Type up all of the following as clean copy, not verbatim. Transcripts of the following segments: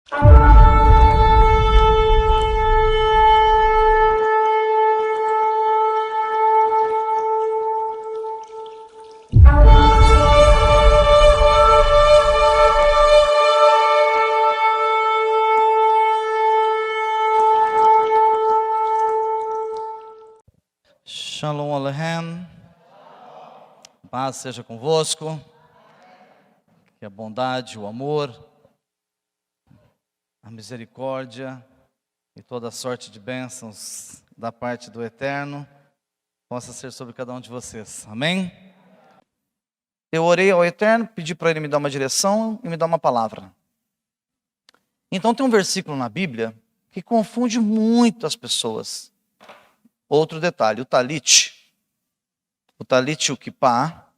Shalom Aleichem, paz seja convosco, que a bondade, o amor, a misericórdia e toda sorte de bênçãos da parte do Eterno possa ser sobre cada um de vocês, amém? Eu orei ao Eterno, pedi para Ele me dar uma direção e me dar uma palavra. Então tem um versículo na Bíblia que confunde muito as pessoas. Outro detalhe, o talit o kippah,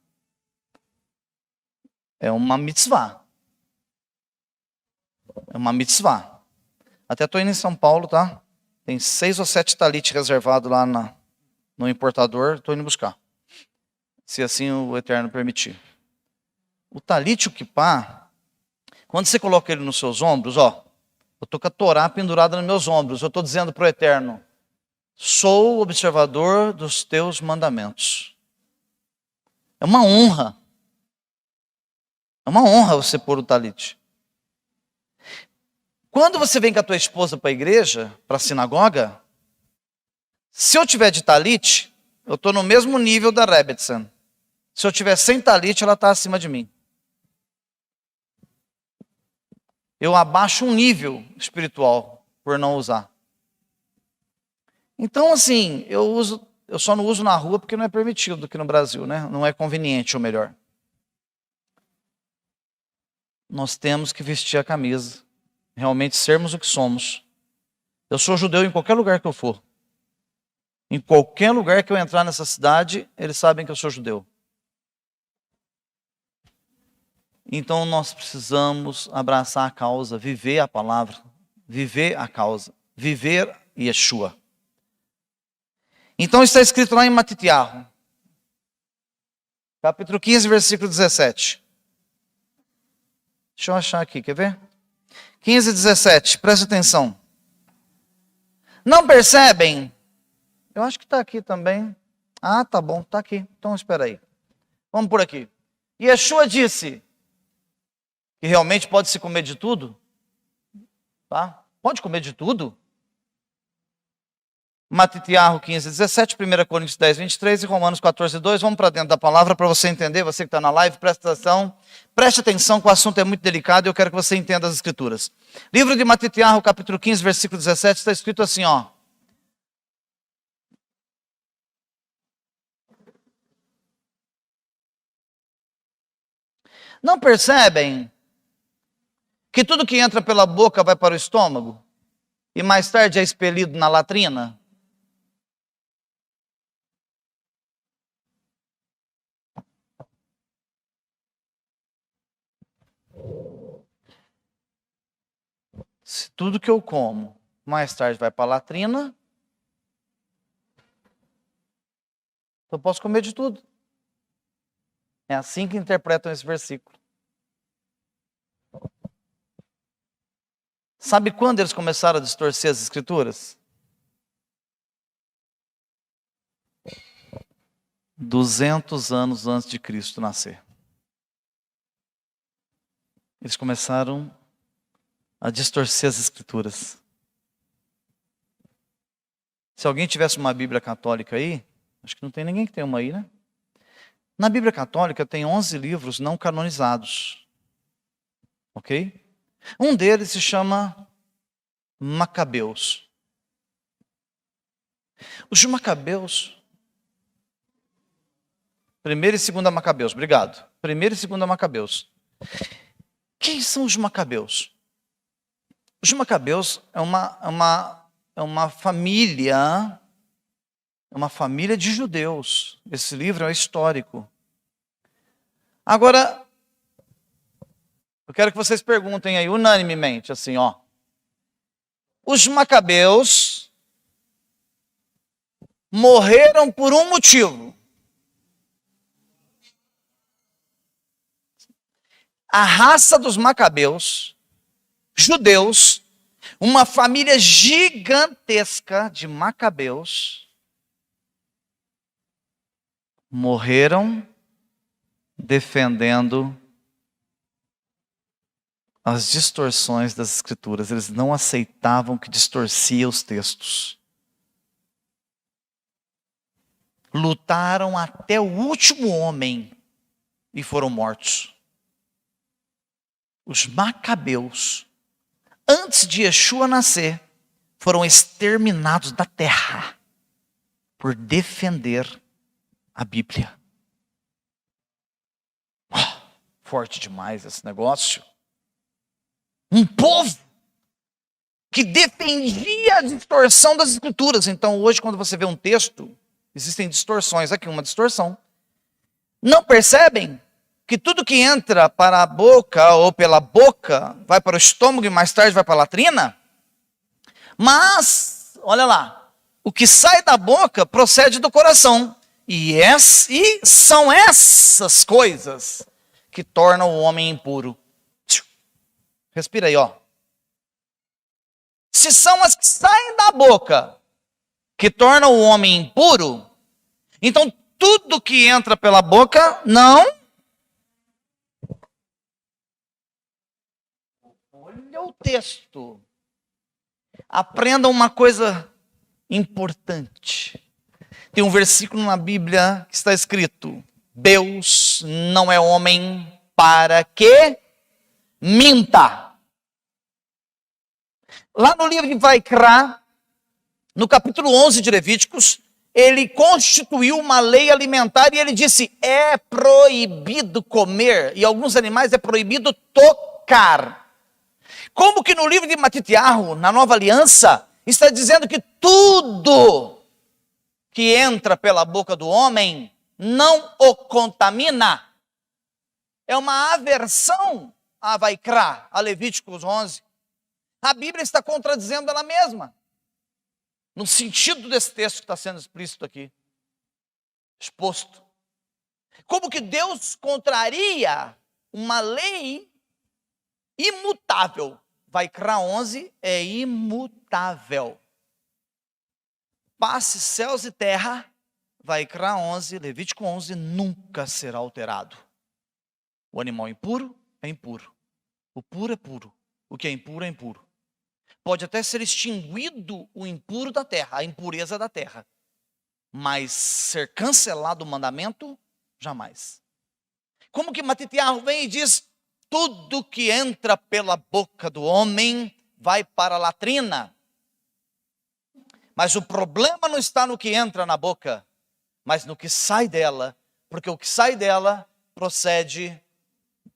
é uma mitzvah. É uma mitzvah. Até estou indo em São Paulo, tá? Tem 6 ou 7 talit reservados lá no importador, estou indo buscar. Se assim o Eterno permitir. O talit o kippah, quando você coloca ele nos seus ombros, ó, eu estou com a Torá pendurada nos meus ombros, eu estou dizendo para o Eterno: sou o observador dos teus mandamentos. É uma honra. É uma honra você pôr o talit. Quando você vem com a tua esposa para a igreja, para a sinagoga, se eu tiver de talit, eu estou no mesmo nível da Rebbetzin. Se eu tiver sem talit, ela está acima de mim. Eu abaixo um nível espiritual por não usar. Então, assim, eu só não uso na rua porque não é permitido aqui no Brasil, né? Não é conveniente, ou melhor. Nós temos que vestir a camisa, realmente sermos o que somos. Eu sou judeu em qualquer lugar que eu for. Em qualquer lugar que eu entrar nessa cidade, eles sabem que eu sou judeu. Então nós precisamos abraçar a causa, viver a palavra, viver a causa, viver Yeshua. Então está escrito lá em Matitiahu, capítulo 15, versículo 17. Deixa eu achar aqui, quer ver? 15, 17, preste atenção. Não percebem? Eu acho que está aqui também. Ah, tá bom, está aqui. Então espera aí. Vamos por aqui. Yeshua disse que realmente pode se comer de tudo? Tá? Pode comer de tudo? Matitiahu 15, 17, 1 Coríntios 10, 23 e Romanos 14, 2. Vamos para dentro da palavra para você entender, você que está na live, preste atenção que o assunto é muito delicado e eu quero que você entenda as escrituras. Livro de Matitiahu, capítulo 15, versículo 17, está escrito assim, ó. Não percebem que tudo que entra pela boca vai para o estômago e mais tarde é expelido na latrina? Se tudo que eu como, mais tarde vai para a latrina, eu posso comer de tudo. É assim que interpretam esse versículo. Sabe quando eles começaram a distorcer as escrituras? 200 anos antes de Cristo nascer. Eles começaram a distorcer as escrituras. Se alguém tivesse uma Bíblia católica aí, acho que não tem ninguém que tem uma aí, né? Na Bíblia católica tem 11 livros não canonizados. Ok? Um deles se chama Macabeus. Os Macabeus, 1ª e 2ª Macabeus, obrigado. 1ª e 2ª Macabeus. Quem são os Macabeus? Os Macabeus é uma família de judeus. Esse livro é histórico. Agora, eu quero que vocês perguntem aí unanimemente, assim, ó. Os Macabeus morreram por um motivo. A raça dos Macabeus judeus, uma família gigantesca de macabeus, morreram defendendo as distorções das Escrituras. Eles não aceitavam que distorcia os textos. Lutaram até o último homem e foram mortos. Os macabeus, antes de Yeshua nascer, foram exterminados da terra por defender a Bíblia. Forte demais esse negócio. Um povo que defendia a distorção das Escrituras. Então hoje, quando você vê um texto, existem distorções. Aqui uma distorção. Não percebem que tudo que entra para a boca ou pela boca vai para o estômago e mais tarde vai para a latrina? Mas, olha lá, o que sai da boca procede do coração. E são essas coisas que tornam o homem impuro. Respira aí, ó. Se são as que saem da boca que tornam o homem impuro, então tudo que entra pela boca não. Olha o texto. Aprenda uma coisa importante. Tem um versículo na Bíblia que está escrito: Deus não é homem para que minta. Lá no livro de Vaikra, no capítulo 11 de Levíticos, ele constituiu uma lei alimentar e ele disse: é proibido comer, e alguns animais é proibido tocar. Como que no livro de Matitiahu, na Nova Aliança, está dizendo que tudo que entra pela boca do homem não o contamina. É uma aversão a Vaikra, a Levíticos 11. A Bíblia está contradizendo ela mesma, no sentido desse texto que está sendo explícito aqui, exposto. Como que Deus contraria uma lei imutável? Vaikra 11 é imutável. Passe céus e terra, Vaikra 11, Levítico 11, nunca será alterado. O animal impuro é impuro. O puro é puro. O que é impuro é impuro. Pode até ser extinguido o impuro da terra, a impureza da terra. Mas ser cancelado o mandamento, jamais. Como que Matitiahu vem e diz: tudo que entra pela boca do homem vai para a latrina. Mas o problema não está no que entra na boca, mas no que sai dela, porque o que sai dela procede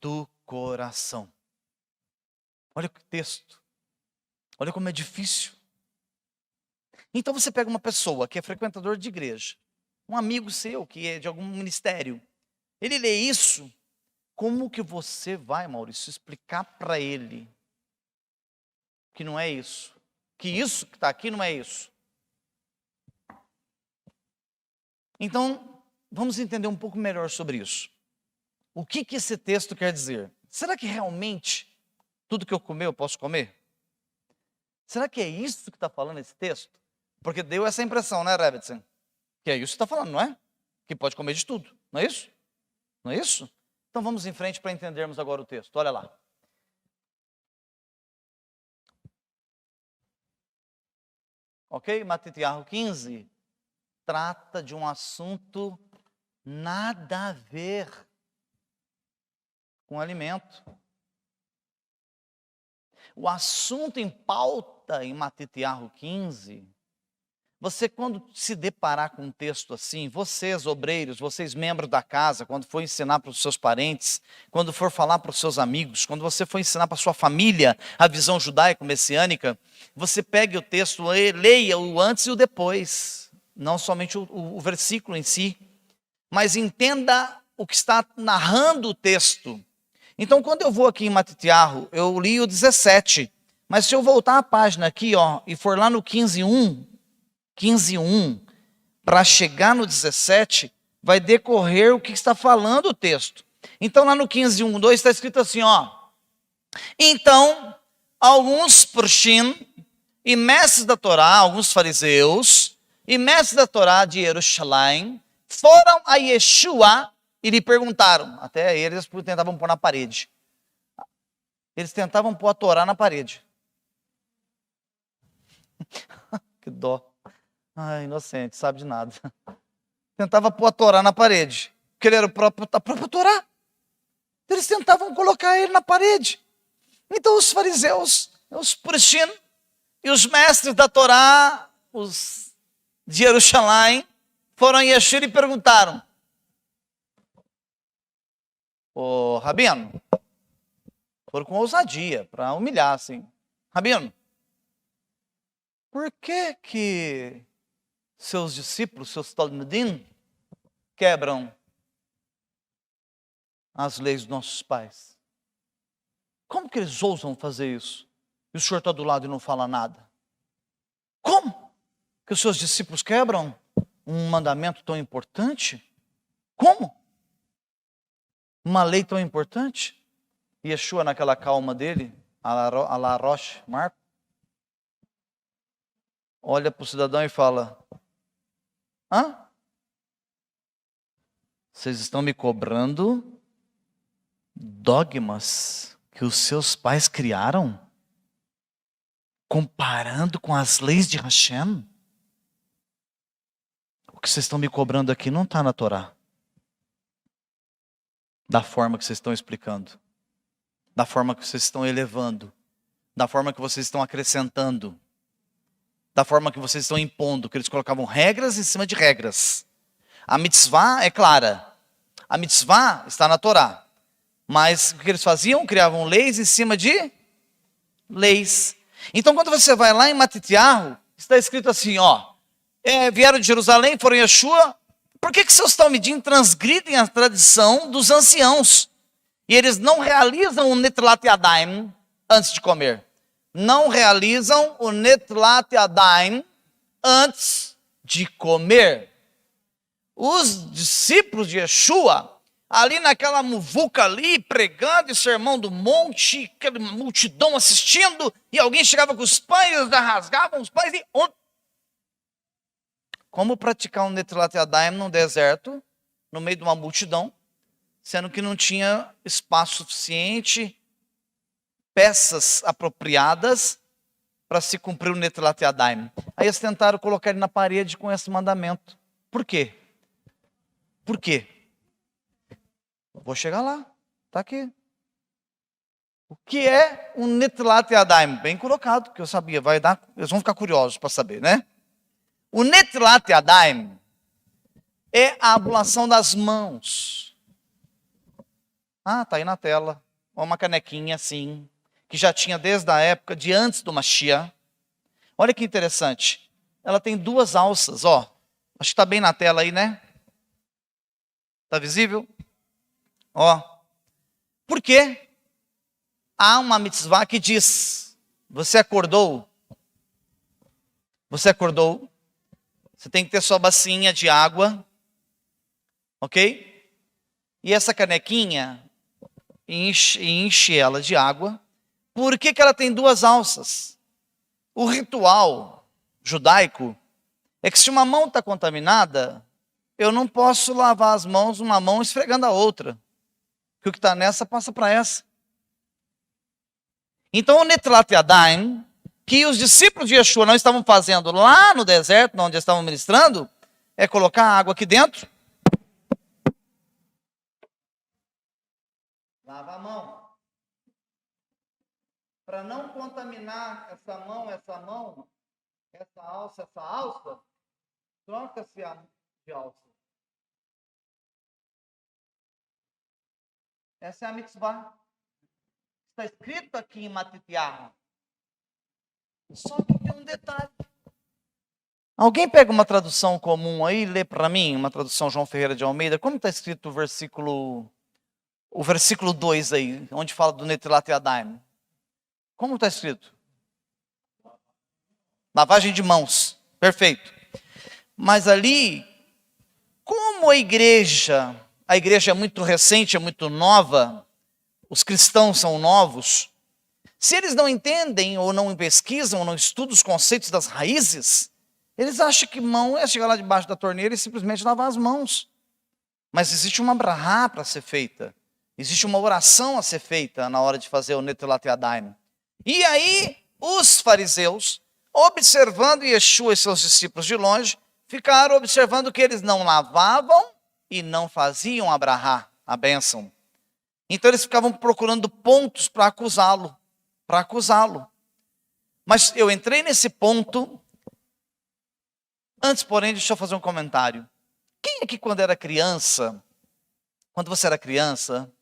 do coração. Olha que texto. Olha como é difícil. Então você pega uma pessoa que é frequentador de igreja, um amigo seu que é de algum ministério, ele lê isso, como que você vai, Maurício, explicar para ele que não é isso? Que isso que está aqui não é isso? Então, vamos entender um pouco melhor sobre isso. O que esse texto quer dizer? Será que realmente tudo que eu comer eu posso comer? Será que é isso que está falando esse texto? Porque deu essa impressão, né, Rebetson? Que é isso que está falando, não é? Que pode comer de tudo, não é isso? Não é isso? Então vamos em frente para entendermos agora o texto. Olha lá. Ok? Matitiahu 15 trata de um assunto nada a ver com alimento. O assunto em pauta em Matitiahu 15, você quando se deparar com um texto assim, vocês obreiros, vocês membros da casa, quando for ensinar para os seus parentes, quando for falar para os seus amigos, quando você for ensinar para a sua família a visão judaico-messiânica, você pegue o texto, leia o antes e o depois, não somente o versículo em si, mas entenda o que está narrando o texto. Então, quando eu vou aqui em Matitiahu, eu li o 17, mas se eu voltar a página aqui, ó, e for lá no 15:1, para chegar no 17, vai decorrer o que está falando o texto. Então, lá no 15:1, 2 está escrito assim, ó: então, alguns Prushim e mestres da Torá, alguns fariseus e mestres da Torá de Jerusalém, foram a Yeshua e lhe perguntaram. Até eles tentavam pôr na parede. Eles tentavam pôr a Torá na parede. Que dó. Ai, inocente, sabe de nada. Tentava pôr a Torá na parede. Porque ele era a própria Torá. Eles tentavam colocar ele na parede. Então os fariseus, os Prushim e os mestres da Torá, os de Jerusalém, foram a Yeshua e perguntaram: ô Rabino, foram com ousadia, para humilhar assim. Rabino, por que seus discípulos, seus talmidim, quebram as leis dos nossos pais? Como que eles ousam fazer isso? E o senhor está do lado e não fala nada? Como que os seus discípulos quebram um mandamento tão importante? Como? Uma lei tão importante? E Yeshua, naquela calma dele, a la Roche, Marco, olha para o cidadão e fala: hã? Vocês estão me cobrando dogmas que os seus pais criaram? Comparando com as leis de Hashem? O que vocês estão me cobrando aqui não está na Torá. Da forma que vocês estão explicando. Da forma que vocês estão elevando. Da forma que vocês estão acrescentando. Da forma que vocês estão impondo. Que eles colocavam regras em cima de regras. A mitzvah é clara. A mitzvah está na Torá. Mas o que eles faziam? Criavam leis em cima de leis. Então quando você vai lá em Matitiahu, está escrito assim, vieram de Jerusalém, foram em Yeshua. Por que seus talmidim transgridem a tradição dos anciãos? E eles não realizam o Netlat Yadayim antes de comer. Não realizam o Netlat Yadayim antes de comer. Os discípulos de Yeshua, ali naquela muvuca ali, pregando o sermão do monte, aquela multidão assistindo, e alguém chegava com os pães, rasgavam os pães e... Como praticar um Netlat Yadayim no deserto, no meio de uma multidão, sendo que não tinha espaço suficiente, peças apropriadas para se cumprir o Netlat Yadayim. Aí eles tentaram colocar ele na parede com esse mandamento. Por quê? Por quê? Vou chegar lá, está aqui. O que é um Netlat Yadayim? Bem colocado, que eu sabia, eles vão ficar curiosos para saber, né? O Netlat Yadayim é a ablução das mãos. Está aí na tela. Uma canequinha assim, que já tinha desde a época de antes do Mashiach. Olha que interessante. Ela tem duas alças, Acho que está bem na tela aí, né? Está visível? Por quê? Há uma mitzvah que diz: você acordou? Você acordou? Você tem que ter sua bacinha de água, ok? E essa canequinha, enche ela de água. Por que ela tem duas alças? O ritual judaico é que se uma mão está contaminada, eu não posso lavar as mãos, uma mão esfregando a outra. Que o que está nessa passa para essa. Então o Netlat Yadayim, que os discípulos de Yeshua não estavam fazendo lá no deserto, onde eles estavam ministrando, é colocar a água aqui dentro. Lava a mão. Para não contaminar essa mão, essa alça, troca-se a de alça. Essa é a mitzvah. Está escrito aqui em Matitiahu. Só que tem um detalhe. Alguém pega uma tradução comum aí e lê para mim, uma tradução João Ferreira de Almeida, como está escrito o versículo 2 aí, onde fala do Netlat Yadayim? Como está escrito? Lavagem de mãos. Perfeito. Mas ali, como a igreja é muito recente, é muito nova, os cristãos são novos, Se eles não entendem, ou não pesquisam, ou não estudam os conceitos das raízes, eles acham que mão é chegar lá debaixo da torneira e simplesmente lavar as mãos. Mas existe uma brahá para ser feita. Existe uma oração a ser feita na hora de fazer o Netilat Yadayim. E aí, os fariseus, observando Yeshua e seus discípulos de longe, ficaram observando que eles não lavavam e não faziam a brahá, a bênção. Então eles ficavam procurando pontos para acusá-lo. Mas eu entrei nesse ponto. Antes, porém, deixa eu fazer um comentário. Quem aqui quando era criança, quando você era criança,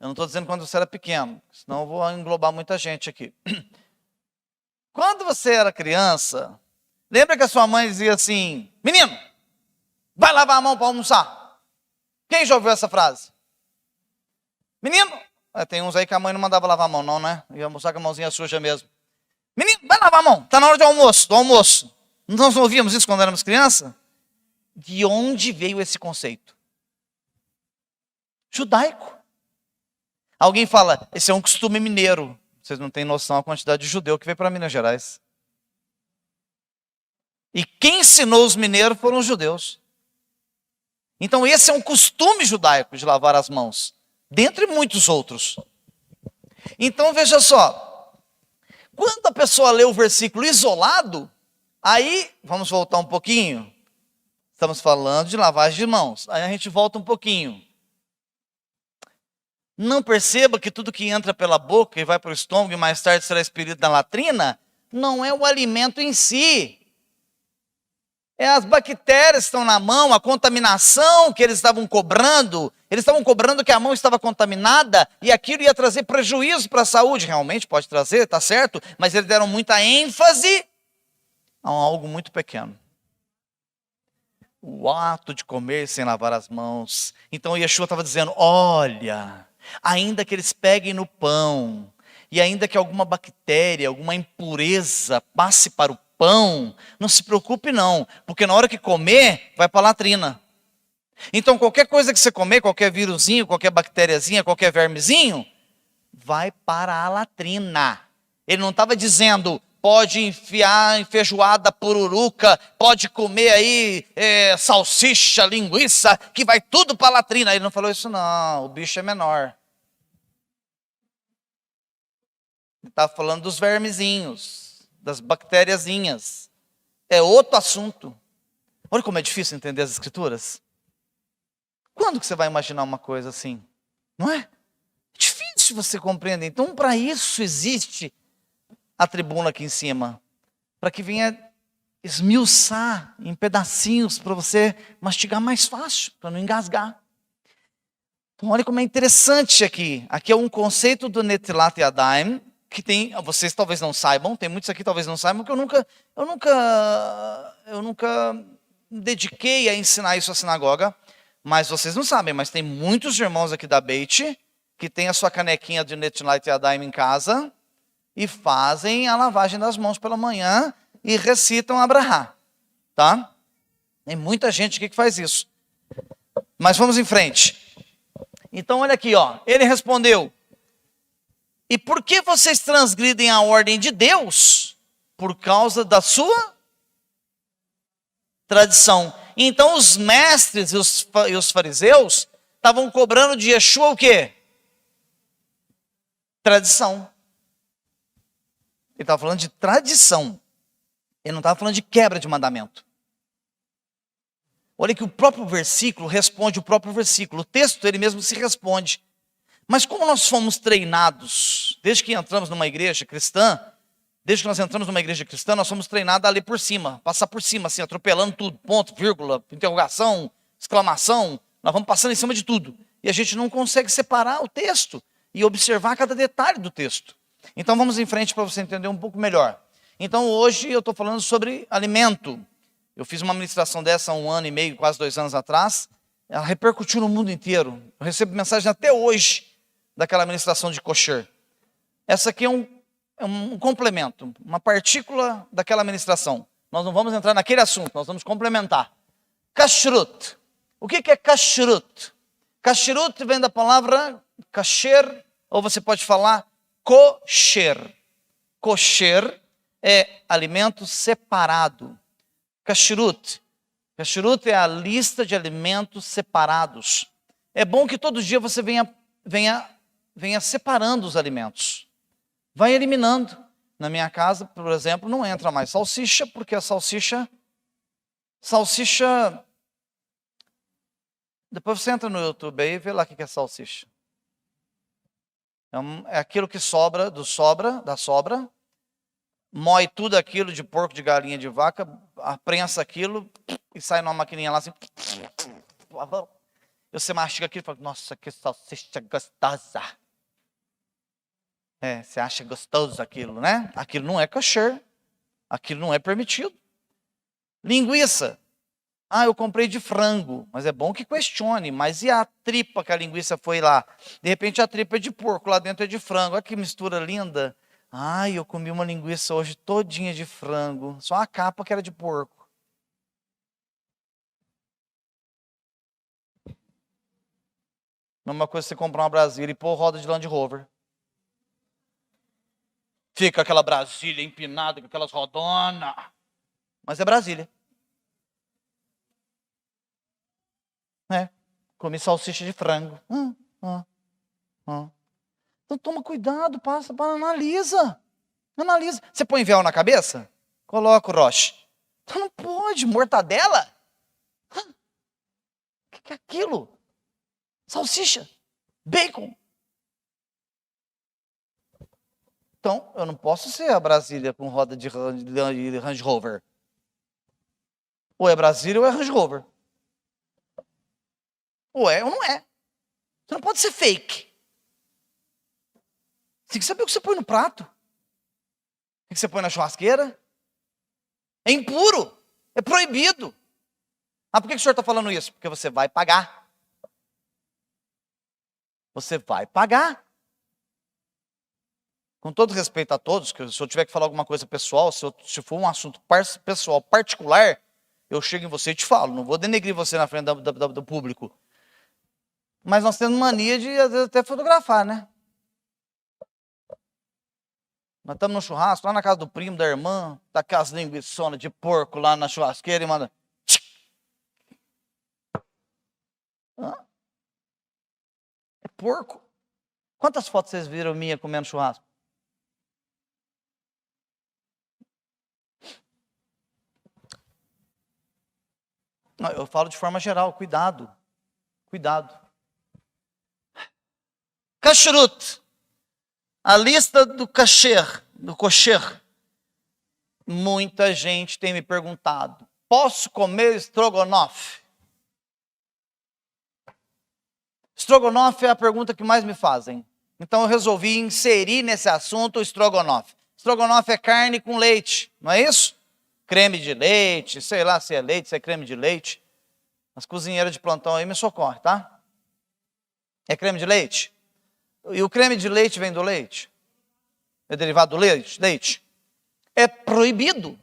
eu não estou dizendo quando você era pequeno, senão eu vou englobar muita gente aqui. Quando você era criança, lembra que a sua mãe dizia assim, menino, vai lavar a mão para almoçar. Quem já ouviu essa frase? Menino, tem uns aí que a mãe não mandava lavar a mão não, né? Ia almoçar com a mãozinha suja mesmo. Menino, vai lavar a mão, está na hora do almoço. Nós não ouvíamos isso quando éramos crianças? De onde veio esse conceito? Judaico. Alguém fala, esse é um costume mineiro. Vocês não têm noção da quantidade de judeu que veio para Minas Gerais. E quem ensinou os mineiros foram os judeus. Então esse é um costume judaico de lavar as mãos. Dentre muitos outros. Então veja só. Quando a pessoa lê o versículo isolado, aí, vamos voltar um pouquinho. Estamos falando de lavagem de mãos. Aí a gente volta um pouquinho. Não perceba que tudo que entra pela boca e vai para o estômago e mais tarde será expelido na latrina, não é o alimento em si. É as bactérias que estão na mão, a contaminação que eles estavam cobrando. Eles estavam cobrando que a mão estava contaminada e aquilo ia trazer prejuízo para a saúde. Realmente pode trazer, está certo, mas eles deram muita ênfase a algo muito pequeno. O ato de comer sem lavar as mãos. Então Yeshua estava dizendo, olha, ainda que eles peguem no pão, e ainda que alguma bactéria, alguma impureza passe para o pão, não se preocupe não, porque na hora que comer, vai para a latrina. Então qualquer coisa que você comer, qualquer vírusinho, qualquer bactériazinha, qualquer vermezinho, vai para a latrina. Ele não estava dizendo, pode enfiar em feijoada pururuca, pode comer aí salsicha, linguiça, que vai tudo para a latrina. Ele não falou isso não, o bicho é menor. Ele estava falando dos vermezinhos, das bactériazinhas. É outro assunto. Olha como é difícil entender as escrituras. Quando que você vai imaginar uma coisa assim? Não é? É difícil você compreender. Então, para isso existe a tribuna aqui em cima, para que venha esmiuçar em pedacinhos para você mastigar mais fácil, para não engasgar. Então olha como é interessante aqui. Aqui é um conceito do Netilat Yadayim, que tem, vocês talvez não saibam, tem muitos aqui talvez não saibam, que eu nunca me dediquei a ensinar isso à sinagoga, mas vocês não sabem, mas tem muitos irmãos aqui da Beit que tem a sua canequinha de Netilat Yadayim em casa, e fazem a lavagem das mãos pela manhã e recitam a brahá, tá? Tem muita gente aqui que faz isso. Mas vamos em frente. Então olha aqui, ó. Ele respondeu, e por que vocês transgridem a ordem de Deus? Por causa da sua tradição. Então os mestres e os fariseus estavam cobrando de Yeshua o quê? Tradição. Ele estava falando de tradição. Ele não estava falando de quebra de mandamento. Olha que o próprio versículo responde o próprio versículo. O texto, ele mesmo se responde. Mas como nós fomos treinados, desde que entramos numa igreja cristã, nós somos treinados a ler por cima, passar por cima, assim, atropelando tudo, ponto, vírgula, interrogação, exclamação, nós vamos passando em cima de tudo. E a gente não consegue separar o texto e observar cada detalhe do texto. Então vamos em frente para você entender um pouco melhor. Então hoje eu estou falando sobre alimento. Eu fiz uma ministração dessa há 1 ano e meio, quase 2 anos atrás. Ela repercutiu no mundo inteiro. Eu recebo mensagem até hoje daquela ministração de kosher. Essa aqui é um complemento, uma partícula daquela ministração. Nós não vamos entrar naquele assunto, nós vamos complementar. Kashrut. O que é kashrut? Kashrut vem da palavra kasher, ou você pode falar kosher. Kosher é alimento separado. Kashrut. Kashrut é a lista de alimentos separados. É bom que todo dia você venha separando os alimentos. Vai eliminando. Na minha casa, por exemplo, não entra mais salsicha, porque a salsicha... Depois você entra no YouTube aí e vê lá o que é salsicha. É aquilo que sobra, da sobra, moe tudo aquilo de porco, de galinha, de vaca, prensa aquilo e sai numa maquininha lá assim. Você mastiga aquilo e fala, nossa, que salsicha gostosa. Você acha gostoso aquilo, né? Aquilo não é kosher. Aquilo não é permitido. Linguiça. Eu comprei de frango, mas é bom que questione. Mas e a tripa que a linguiça foi lá? De repente a tripa é de porco, lá dentro é de frango. Olha que mistura linda. Eu comi uma linguiça hoje todinha de frango. Só a capa que era de porco. Mesma coisa você comprar uma Brasília e pôr roda de Land Rover. Fica aquela Brasília empinada com aquelas rodonas. Mas é Brasília. Comi salsicha de frango. Então toma cuidado, analisa. Analisa. Você põe véu na cabeça? Coloca o roche. Então não pode, mortadela? O que é aquilo? Salsicha? Bacon? Então, eu não posso ser a Brasília com roda de Range Rover. Ou é Brasília ou é Range Rover. Ou é ou não é. Você não pode ser fake. Você tem que saber o que você põe no prato. O que você põe na churrasqueira. É impuro. É proibido. Por que o senhor está falando isso? Porque você vai pagar. Você vai pagar. Com todo respeito a todos, que se eu tiver que falar alguma coisa pessoal, se for um assunto pessoal, particular, eu chego em você e te falo. Não vou denegrir você na frente do público. Mas nós temos mania de, às vezes, até fotografar, né? Nós estamos no churrasco, lá na casa do primo, da irmã, tá aquelas linguiçonas de porco lá na churrasqueira e manda... É porco? Quantas fotos vocês viram minha comendo churrasco? Não, eu falo de forma geral, cuidado. Cuidado. Kashrut. A lista do kosher. Muita gente tem me perguntado, posso comer estrogonofe? Estrogonofe é a pergunta que mais me fazem. Então eu resolvi inserir nesse assunto o estrogonofe. Estrogonofe é carne com leite, não é isso? Creme de leite, sei lá se é leite, se é creme de leite. As cozinheiras de plantão aí me socorrem, tá? É creme de leite? E o creme de leite vem do leite? É derivado do leite? Leite? É proibido.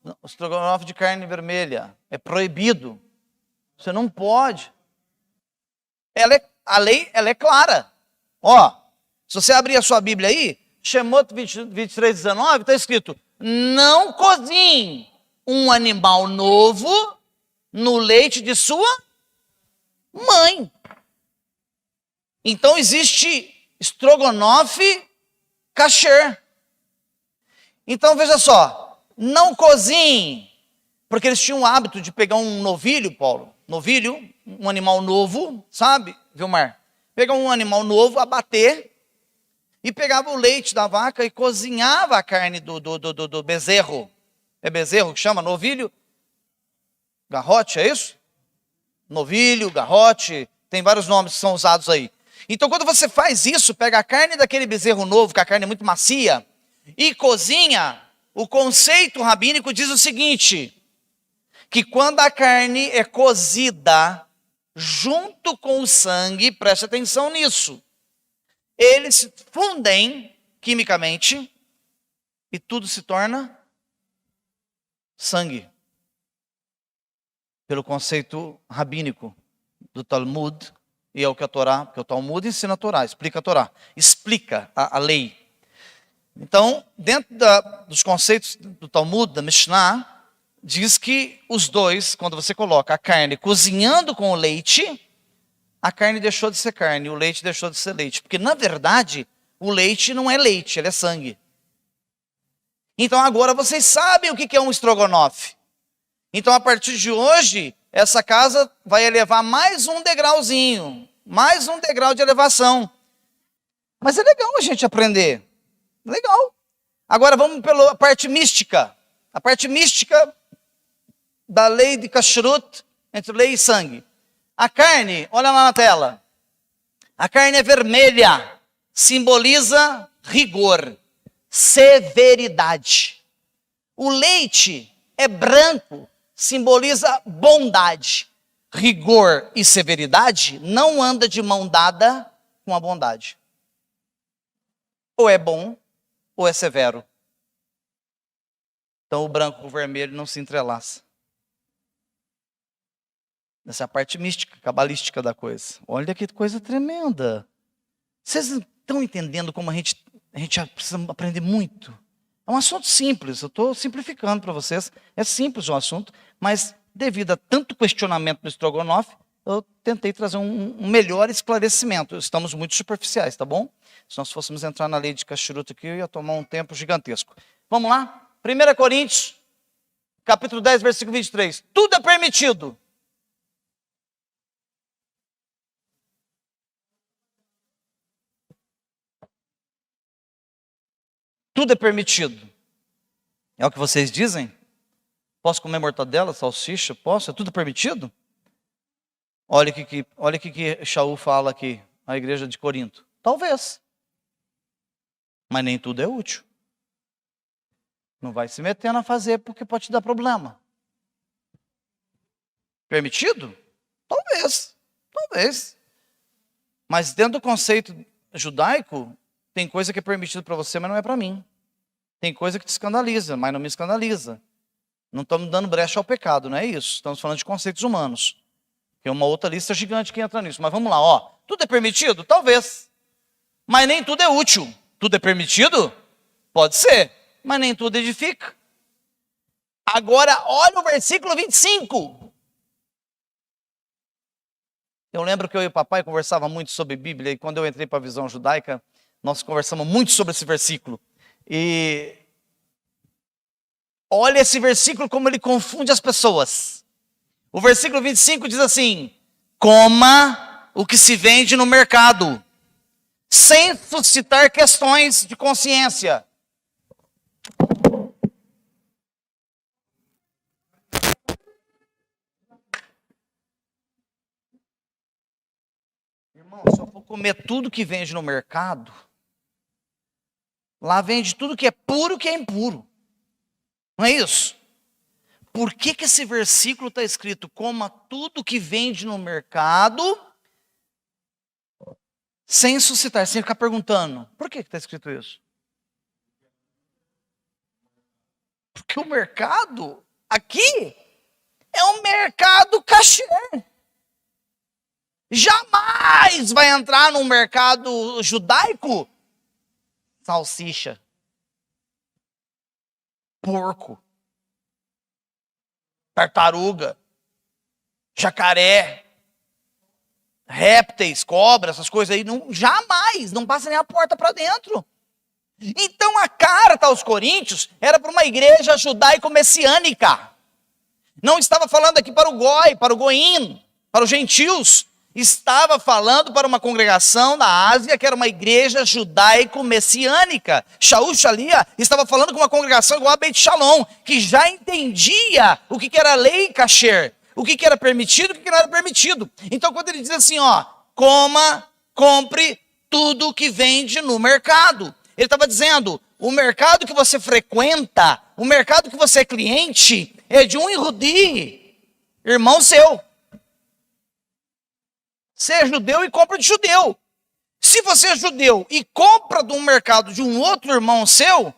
Não, o estrogonofe de carne vermelha é proibido. Você não pode. A lei ela é clara. Se você abrir a sua Bíblia aí, Shemot 23:19, está escrito, não cozinhe um animal novo no leite de sua mãe. Então existe estrogonofe kasher. Então veja só, não cozinhe, porque eles tinham o hábito de pegar um novilho, Paulo, um animal novo, sabe, Vilmar? Pegar um animal novo, abater, e pegava o leite da vaca e cozinhava a carne do bezerro. É bezerro que chama? Novilho? Garrote, é isso? Novilho, garrote, tem vários nomes que são usados aí. Então quando você faz isso, pega a carne daquele bezerro novo, que a carne é muito macia, e cozinha, o conceito rabínico diz o seguinte, que quando a carne é cozida junto com o sangue, preste atenção nisso, eles se fundem quimicamente e tudo se torna sangue. Pelo conceito rabínico do Talmud, E é o que a Torá, porque o Talmud ensina a Torá, explica a Torá, explica a lei. Então, dentro dos conceitos do Talmud, da Mishnah, diz que os dois, quando você coloca a carne cozinhando com o leite, a carne deixou de ser carne, o leite deixou de ser leite. Porque, na verdade, o leite não é leite, ele é sangue. Então, agora vocês sabem o que é um estrogonofe. Então, a partir de hoje, essa casa vai elevar mais um degrauzinho, mais um degrau de elevação. Mas é legal a gente aprender. Legal. Agora vamos pela parte mística. A parte mística da lei de kashrut, entre lei e sangue. A carne, olha lá na tela. A carne é vermelha, simboliza rigor, severidade. O leite é branco, simboliza bondade. Rigor e severidade não anda de mão dada com a bondade. Ou é bom, ou é severo. Então o branco com o vermelho não se entrelaça. Essa é a parte mística, cabalística da coisa. Olha que coisa tremenda. Vocês estão entendendo como a gente precisa aprender muito? É um assunto simples, eu estou simplificando para vocês. É simples o assunto, mas devido a tanto questionamento do estrogonofe, eu tentei trazer um melhor esclarecimento. Estamos muito superficiais, tá bom? Se nós fôssemos entrar na lei de kashrut aqui, eu ia tomar um tempo gigantesco. Vamos lá? 1 Coríntios, capítulo 10, versículo 23. Tudo é permitido. Tudo é permitido. É o que vocês dizem? Posso comer mortadela, salsicha? Posso? É tudo permitido? Olha o que Shaul fala aqui, a igreja de Corinto. Talvez. Mas nem tudo é útil. Não vai se metendo a fazer porque pode te dar problema. Permitido? Talvez. Talvez. Mas dentro do conceito judaico, tem coisa que é permitida para você, mas não é para mim. Tem coisa que te escandaliza, mas não me escandaliza. Não estamos dando brecha ao pecado, não é isso. Estamos falando de conceitos humanos. Tem uma outra lista gigante que entra nisso. Mas vamos lá, ó. Tudo é permitido? Talvez. Mas nem tudo é útil. Tudo é permitido? Pode ser. Mas nem tudo edifica. Agora, olha o versículo 25. Eu lembro que eu e o papai conversava muito sobre Bíblia. E quando eu entrei para a visão judaica, nós conversamos muito sobre esse versículo. E olha esse versículo como ele confunde as pessoas. O versículo 25 diz assim: coma o que se vende no mercado, sem suscitar questões de consciência. Irmão, se eu for comer tudo que vende no mercado, lá vende tudo que é puro e que é impuro. Não é isso? Por que esse versículo está escrito? Coma tudo que vende no mercado, sem suscitar, sem ficar perguntando. Por que está escrito isso? Porque o mercado aqui é um mercado kasher. Jamais vai entrar no mercado judaico salsicha, porco, tartaruga, jacaré, répteis, cobra, essas coisas aí, não, jamais, não passa nem a porta para dentro. Então a carta aos Coríntios era para uma igreja judaico-messiânica. Não estava falando aqui para o goi, para o goim, para os gentios. Estava falando para uma congregação da Ásia, que era uma igreja judaico-messiânica. Shaul Shalia estava falando com uma congregação igual a Beit Shalom, que já entendia o que era lei kasher, o que era permitido e o que não era permitido. Então quando ele diz assim, ó, coma, compre tudo que vende no mercado. Ele estava dizendo, o mercado que você frequenta, o mercado que você é cliente, é de um Yehudi, irmão seu. Você é judeu e compra de judeu. Se você é judeu e compra de um mercado de um outro irmão seu,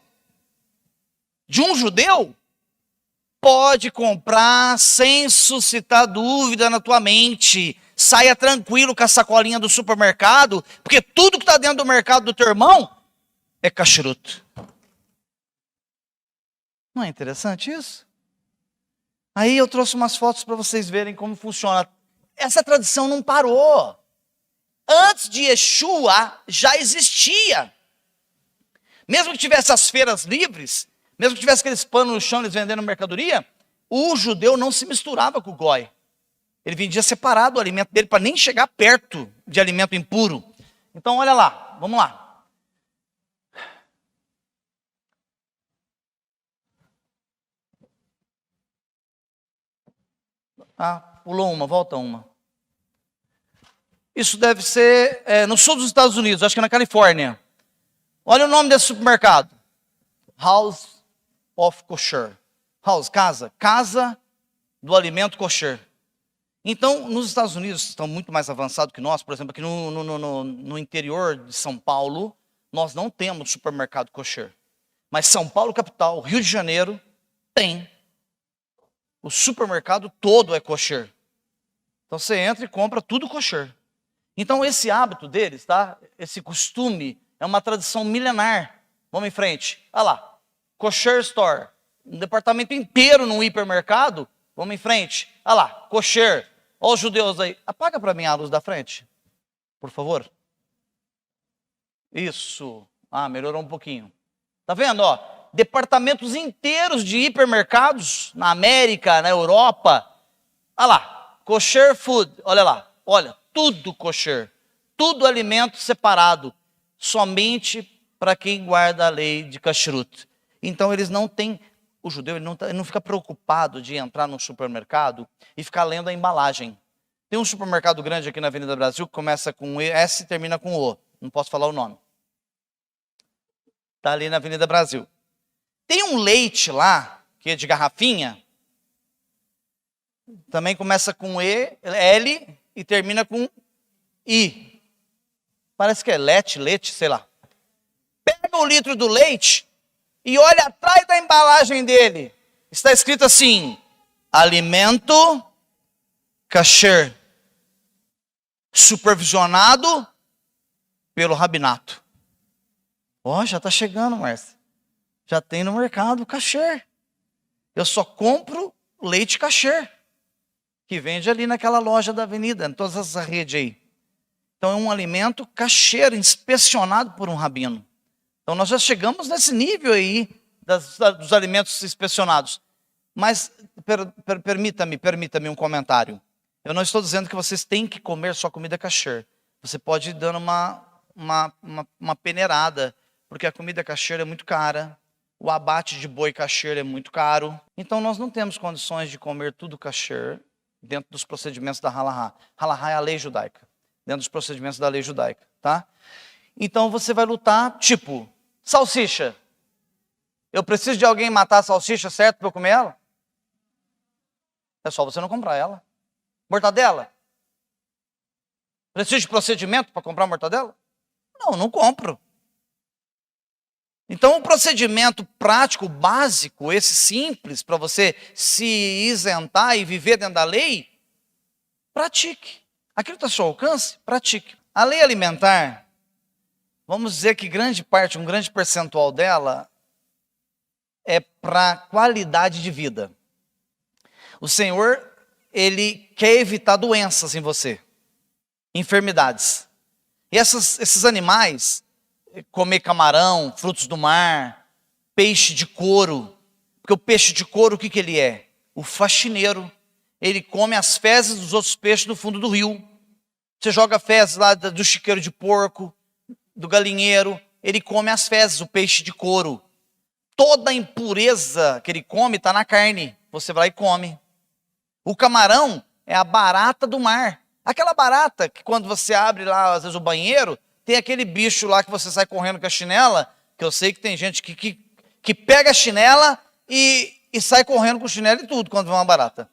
de um judeu, pode comprar sem suscitar dúvida na tua mente, saia tranquilo com a sacolinha do supermercado, porque tudo que está dentro do mercado do teu irmão é cachiruto. Não é interessante isso? Aí eu trouxe umas fotos para vocês verem como funciona. Essa tradição não parou. Antes de Yeshua já existia. Mesmo que tivesse as feiras livres, mesmo que tivesse aqueles panos no chão eles vendendo mercadoria, o judeu não se misturava com o goi. Ele vendia separado o alimento dele para nem chegar perto de alimento impuro. Então olha lá, vamos lá. Ah, pulou uma, volta uma. Isso deve ser no sul dos Estados Unidos, acho que é na Califórnia. Olha o nome desse supermercado. House of Kosher. House, casa. Casa do alimento kosher. Então, nos Estados Unidos, estão muito mais avançados que nós. Por exemplo, aqui no interior de São Paulo, nós não temos supermercado kosher. Mas São Paulo, capital, Rio de Janeiro, tem. O supermercado todo é kosher. Então, você entra e compra tudo kosher. Então, esse hábito deles, tá? Esse costume, é uma tradição milenar. Vamos em frente. Olha lá. Kosher Store. Um departamento inteiro num hipermercado. Vamos em frente. Olha lá. Kosher. Olha os judeus aí. Apaga para mim a luz da frente. Por favor. Isso. Ah, melhorou um pouquinho. Tá vendo, ó? Departamentos inteiros de hipermercados na América, na Europa. Olha lá. Kosher food. Olha lá. Olha. Tudo kosher. Tudo alimento separado. Somente para quem guarda a lei de kashrut. Então eles não têm, o judeu ele não fica preocupado de entrar num supermercado e ficar lendo a embalagem. Tem um supermercado grande aqui na Avenida Brasil que começa com S e termina com O. Não posso falar o nome. Está ali na Avenida Brasil. Tem um leite lá, que é de garrafinha, também começa com E, L e termina com I. Parece que é leite, sei lá. Pega o litro do leite e olha atrás da embalagem dele. Está escrito assim: alimento kasher, supervisionado pelo rabinato. Ó, já está chegando, Márcia. Já tem no mercado kasher. Eu só compro leite kasher, que vende ali naquela loja da avenida, em todas essa rede aí. Então é um alimento kasher, inspecionado por um rabino. Então nós já chegamos nesse nível aí dos alimentos inspecionados. Mas permita-me um comentário. Eu não estou dizendo que vocês têm que comer só comida kasher. Você pode ir dando uma peneirada, porque a comida kasher é muito cara. O abate de boi kasher é muito caro. Então nós não temos condições de comer tudo kasher dentro dos procedimentos da halahá. Halahá é a lei judaica. Dentro dos procedimentos da lei judaica, tá? Então você vai lutar, tipo, salsicha. Eu preciso de alguém matar a salsicha, certo, para eu comer ela? É só você não comprar ela. Mortadela. Preciso de procedimento para comprar mortadela? Não compro. Então o procedimento prático, básico, esse simples, para você se isentar e viver dentro da lei, pratique. Aquilo está ao seu alcance, pratique. A lei alimentar, vamos dizer que grande parte, um grande percentual dela é para qualidade de vida. O Senhor, Ele quer evitar doenças em você, enfermidades. E esses animais, comer camarão, frutos do mar, peixe de couro, porque o peixe de couro, o que ele é? O faxineiro. Ele come as fezes dos outros peixes do fundo do rio. Você joga fezes lá do chiqueiro de porco, do galinheiro, ele come as fezes, o peixe de couro. Toda a impureza que ele come está na carne, você vai lá e come. O camarão é a barata do mar. Aquela barata que quando você abre lá, às vezes, o banheiro, tem aquele bicho lá que você sai correndo com a chinela, que eu sei que tem gente que pega a chinela e sai correndo com chinelo e tudo quando vê uma barata.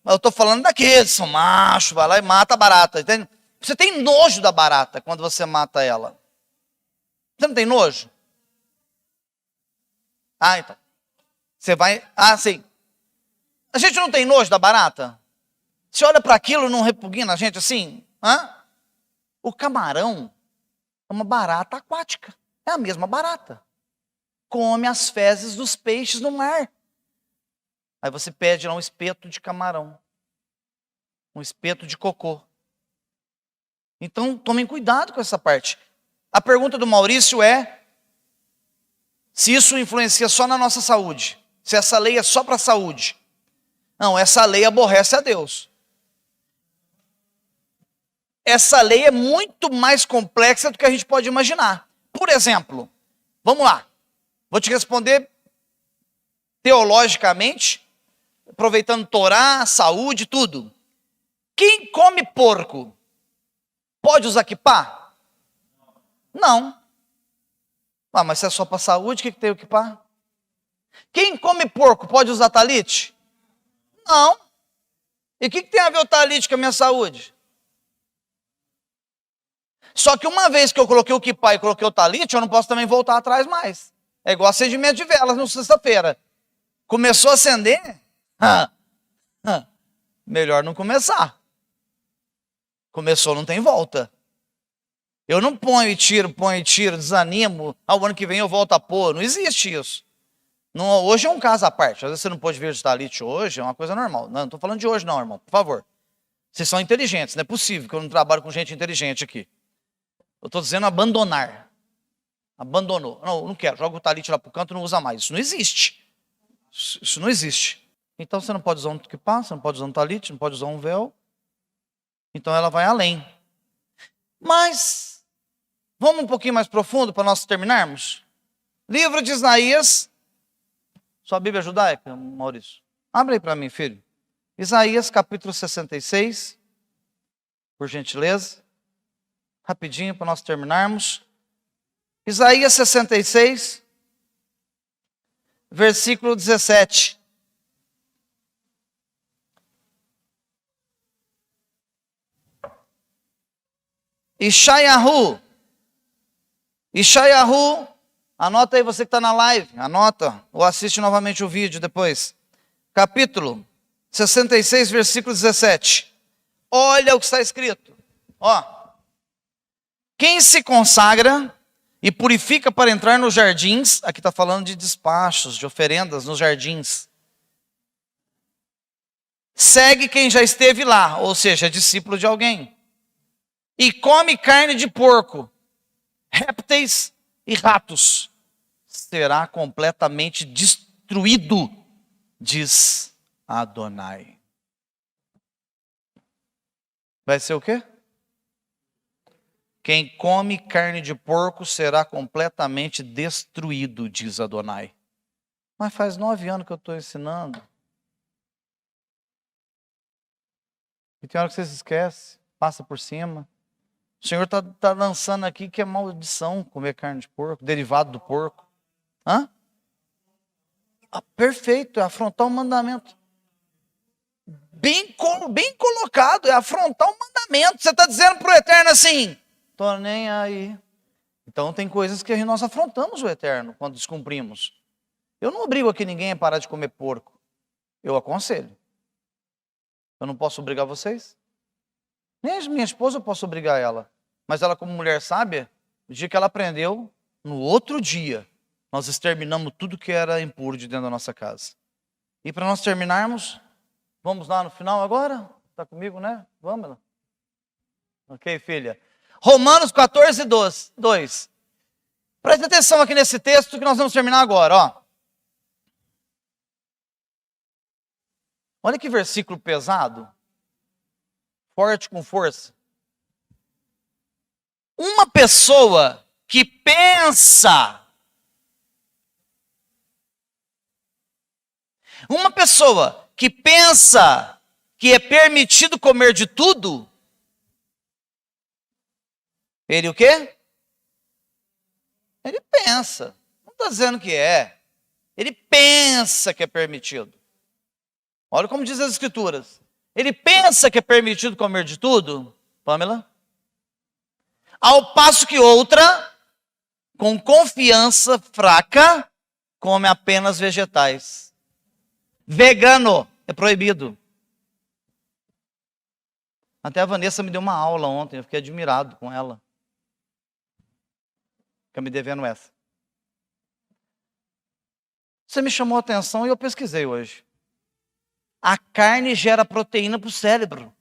Mas eu estou falando daqueles, são machos, vai lá e mata a barata. Entende? Você tem nojo da barata quando você mata ela. Você não tem nojo? Ah, então. Você vai... Ah, sim. A gente não tem nojo da barata? Você olha para aquilo, não repugna a gente assim? Hã? O camarão é uma barata aquática. É a mesma barata. Come as fezes dos peixes no mar. Aí você pede lá um espeto de camarão. Um espeto de cocô. Então, tomem cuidado com essa parte. A pergunta do Maurício é se isso influencia só na nossa saúde. Se essa lei é só para a saúde. Não, essa lei aborrece a Deus. Essa lei é muito mais complexa do que a gente pode imaginar. Por exemplo, vamos lá. Vou te responder teologicamente, aproveitando Torá, saúde, tudo. Quem come porco pode usar quipá? Não. Ah, mas se é só para saúde, o que tem o quipá? Quem come porco pode usar talite? Não. E o que tem a ver o talite com a minha saúde? Só que uma vez que eu coloquei o quipá e coloquei o talite, eu não posso também voltar atrás mais. É igual acendimento de velas na sexta-feira. Começou a acender? Melhor não começar. Começou, não tem volta. Eu não ponho e tiro, desanimo. O ano que vem eu volto a pôr. Não existe isso. Não, hoje é um caso à parte. Às vezes você não pode ver de talite hoje, é uma coisa normal. Não estou falando de hoje não, irmão. Por favor. Vocês são inteligentes, não é possível que eu não trabalho com gente inteligente aqui. Eu estou dizendo abandonar. Abandonou. Não quero. Joga o talite lá para o canto e não usa mais. Isso não existe. Isso não existe. Então você não pode usar um quipá, você não pode usar um talite, não pode usar um véu. Então ela vai além. Mas, vamos um pouquinho mais profundo para nós terminarmos? Livro de Isaías. Sua Bíblia judaica, Maurício? Abre aí para mim, filho. Isaías capítulo 66. Por gentileza. Rapidinho para nós terminarmos. Isaías 66, versículo 17. Ishayahu, anota aí você que está na live, anota, ou assiste novamente o vídeo depois. Capítulo 66, versículo 17. Olha o que está escrito. Ó. Quem se consagra e purifica para entrar nos jardins, aqui está falando de despachos, de oferendas nos jardins. Segue quem já esteve lá, ou seja, é discípulo de alguém. E come carne de porco, répteis e ratos. Será completamente destruído, diz Adonai. Vai ser o quê? Quem come carne de porco será completamente destruído, diz Adonai. Mas faz 9 anos que eu estou ensinando. E tem hora que você se esquece, passa por cima. O Senhor está lançando aqui que é maldição comer carne de porco, derivado do porco. Hã? Perfeito, é afrontar o mandamento. Bem colocado, é afrontar o mandamento. Você está dizendo para o Eterno assim... Estou nem aí. Então tem coisas que nós afrontamos o Eterno quando descumprimos. Eu não obrigo aqui ninguém a parar de comer porco. Eu aconselho. Eu não posso obrigar vocês. Nem a minha esposa eu posso obrigar ela. Mas ela, como mulher sábia, o dia que ela aprendeu, no outro dia, nós exterminamos tudo que era impuro de dentro da nossa casa. E para nós terminarmos, vamos lá no final agora? Está comigo, né? Vamos lá. Ok, filha? Romanos 14, 2. Preste atenção aqui nesse texto que nós vamos terminar agora. Ó. Olha que versículo pesado. Forte com força. Uma pessoa que pensa. Uma pessoa que pensa que é permitido comer de tudo. Ele o quê? Ele pensa. Não está dizendo que é. Ele pensa que é permitido. Olha como diz as Escrituras. Ele pensa que é permitido comer de tudo, Pamela. Ao passo que outra, com confiança fraca, come apenas vegetais. Vegano é proibido. Até a Vanessa me deu uma aula ontem, eu fiquei admirado com ela. Fica me devendo essa. Você me chamou a atenção e eu pesquisei hoje. A carne gera proteína para o cérebro.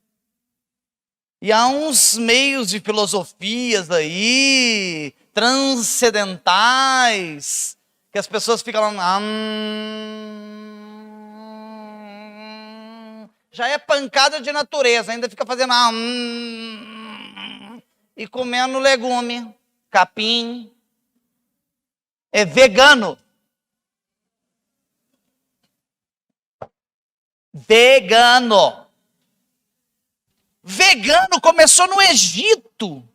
E há uns meios de filosofias aí, transcendentais, que as pessoas ficam lá, já é pancada de natureza, ainda fica fazendo e comendo legume, capim. É vegano. Vegano. Vegano começou no Egito.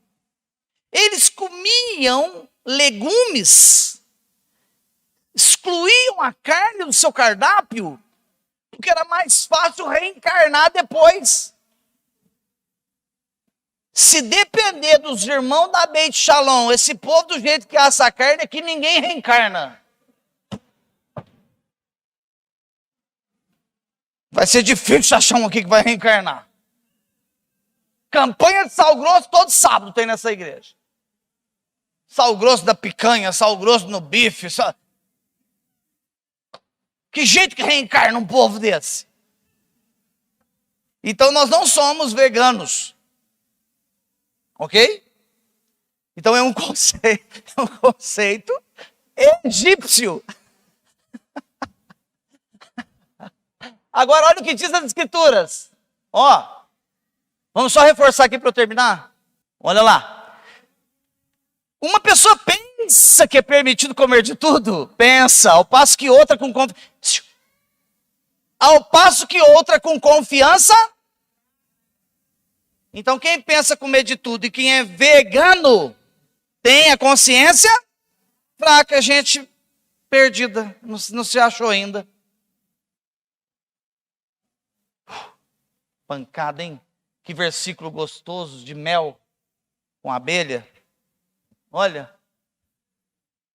Eles comiam legumes, excluíam a carne do seu cardápio, porque era mais fácil reencarnar depois. Se depender dos irmãos da Beit Shalom, esse povo do jeito que assa a carne, aqui ninguém reencarna. Vai ser difícil achar um aqui que vai reencarnar. Campanha de sal grosso todo sábado tem nessa igreja. Sal grosso da picanha, sal grosso no bife. Que jeito que reencarna um povo desse? Então nós não somos veganos. Ok? Então é um conceito egípcio. Agora olha o que diz as escrituras. Ó, vamos só reforçar aqui para eu terminar. Olha lá. Uma pessoa pensa que é permitido comer de tudo. Pensa, ao passo que outra com confiança. Então quem pensa comer de tudo e quem é vegano tem a consciência fraca, gente perdida, não se achou ainda. Pancada, hein? Que versículo gostoso de mel com abelha. Olha.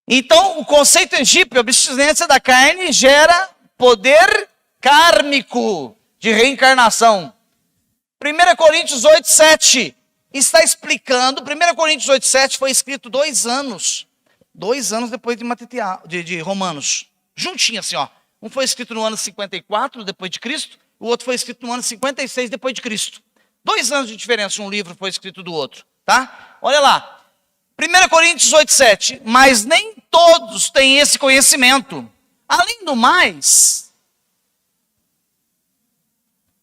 Então, o conceito egípcio, a abstinência da carne, gera poder kármico de reencarnação. 1 Coríntios 8:7 está explicando. 1 Coríntios 8:7 foi escrito 2 anos depois de Romanos. Juntinho assim, ó. Um foi escrito no ano 54 depois de Cristo, o outro foi escrito no ano 56 depois de Cristo. 2 anos de diferença, um livro foi escrito do outro, tá? Olha lá. 1 Coríntios 8:7. Mas nem todos têm esse conhecimento. Além do mais,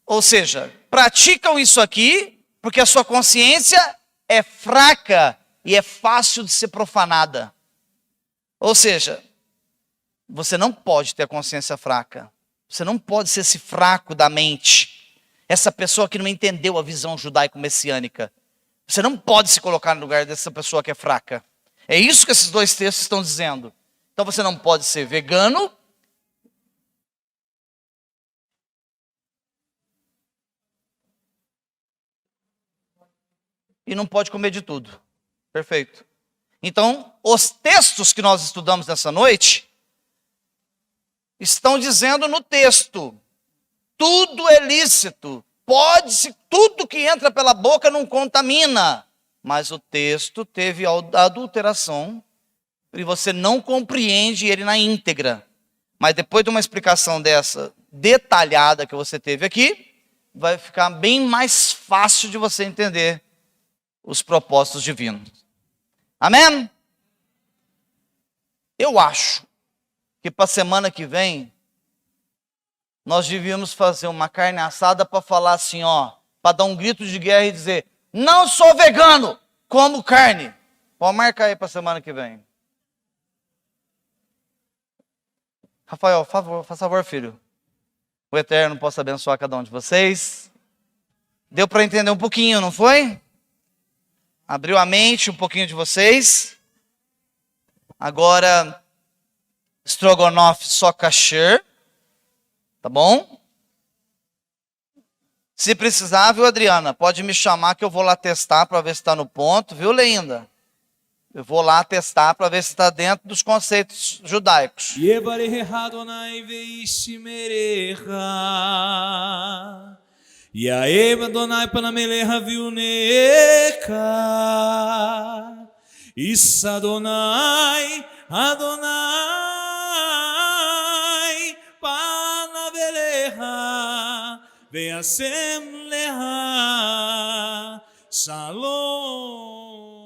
ou seja, praticam isso aqui porque a sua consciência é fraca e é fácil de ser profanada. Ou seja, você não pode ter a consciência fraca. Você não pode ser esse fraco da mente. Essa pessoa que não entendeu a visão judaico-messiânica. Você não pode se colocar no lugar dessa pessoa que é fraca. É isso que esses dois textos estão dizendo. Então você não pode ser vegano. E não pode comer de tudo. Perfeito. Então, os textos que nós estudamos nessa noite estão dizendo no texto: tudo é lícito. Pode-se, tudo que entra pela boca não contamina. Mas o texto teve adulteração e você não compreende ele na íntegra. Mas depois de uma explicação dessa detalhada que você teve aqui, vai ficar bem mais fácil de você entender os propósitos divinos. Amém? Eu acho que para a semana que vem, nós devíamos fazer uma carne assada para falar assim, ó, para dar um grito de guerra e dizer: não sou vegano, como carne. Pode marcar aí para a semana que vem. Rafael, faz favor, filho. O Eterno possa abençoar cada um de vocês. Deu para entender um pouquinho, não foi? Abriu a mente um pouquinho de vocês. Agora, estrogonofe só kasher. Tá bom? Se precisar, viu, Adriana? Pode me chamar que eu vou lá testar para ver se está no ponto, viu, Leinda? Eu vou lá testar para ver se está dentro dos conceitos judaicos. Yaeva Adonai Panameleha Viuneka. Issa Adonai, Adonai Panaveleha Veasem Leha Shalom.